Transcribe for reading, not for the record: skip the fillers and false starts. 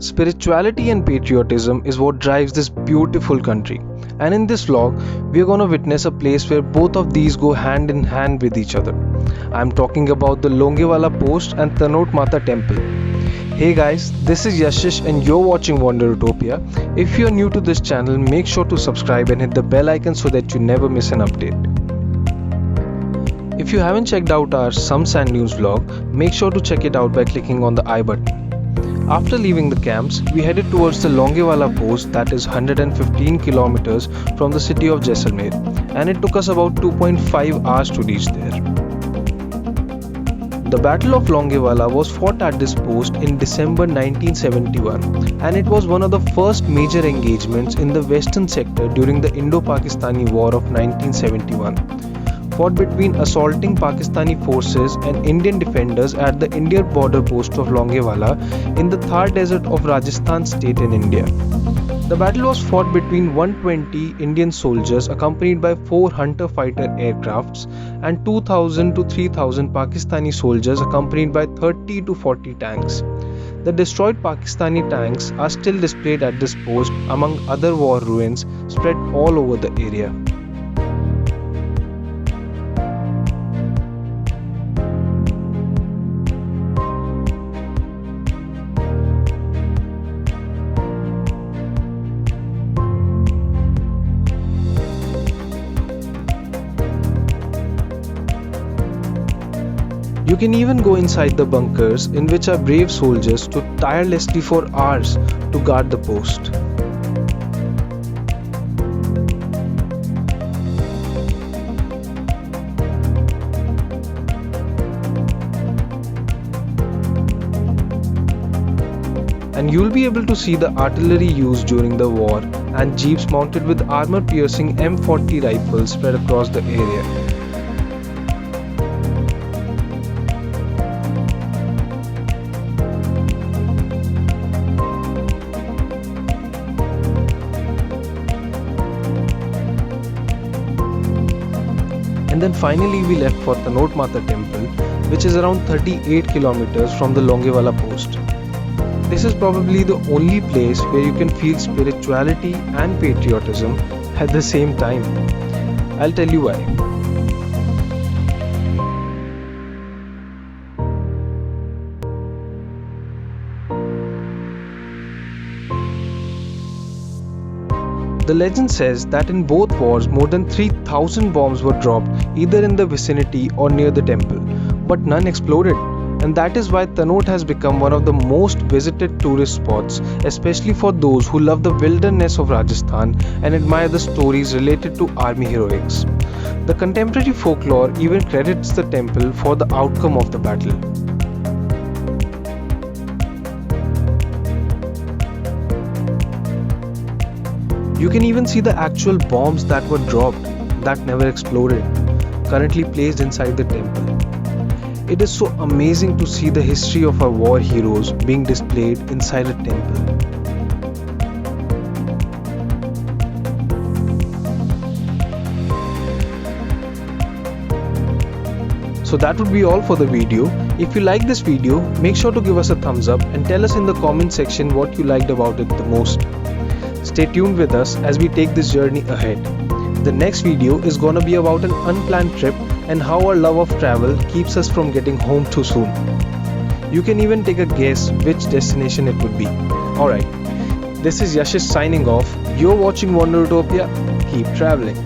Spirituality and patriotism is what drives this beautiful country. And in this vlog, we are going to witness a place where both of these go hand in hand with each other. I'm talking about the Longewala Post and Tanot Mata Temple. Hey guys, this is Yashish and you're watching Wonder Utopia. If you're new to this channel, make sure to subscribe and hit the bell icon so that you never miss an update. If you haven't checked out our Some Sand Dunes vlog, make sure to check it out by clicking on the I button. After leaving the camps, we headed towards the Longewala Post, that is 115 kilometers from the city of Jaisalmer, and it took us about 2.5 hours to reach there. The Battle of Longewala was fought at this post in December 1971, and it was one of the first major engagements in the western sector during the Indo-Pakistani War of 1971. Fought between assaulting Pakistani forces and Indian defenders at the Indian border post of Longewala in the Thar Desert of Rajasthan state in India. The battle was fought between 120 Indian soldiers accompanied by 4 Hunter fighter aircrafts and 2,000 to 3,000 Pakistani soldiers accompanied by 30 to 40 tanks. The destroyed Pakistani tanks are still displayed at this post among other war ruins spread all over the area. You can even go inside the bunkers in which our brave soldiers stood tirelessly for hours to guard the post. And you'll be able to see the artillery used during the war and jeeps mounted with armor-piercing M40 rifles spread across the area. And then finally we left for Tanot Mata Temple, which is around 38 kilometers from the Longewala Post. This is probably the only place where you can feel spirituality and patriotism at the same time. I'll tell you why. The legend says that in both wars more than 3,000 bombs were dropped either in the vicinity or near the temple, but none exploded, and that is why Tanot has become one of the most visited tourist spots, especially for those who love the wilderness of Rajasthan and admire the stories related to army heroics. The contemporary folklore even credits the temple for the outcome of the battle. You can even see the actual bombs that were dropped, that never exploded, currently placed inside the temple. It is so amazing to see the history of our war heroes being displayed inside a temple. So that would be all for the video. If you like this video, make sure to give us a thumbs up and tell us in the comment section what you liked about it the most. Stay tuned with us as we take this journey ahead. The next video is gonna be about an unplanned trip and how our love of travel keeps us from getting home too soon. You can even take a guess which destination it would be. Alright, this is Yashish signing off. You're watching Wonder Utopia. Keep traveling.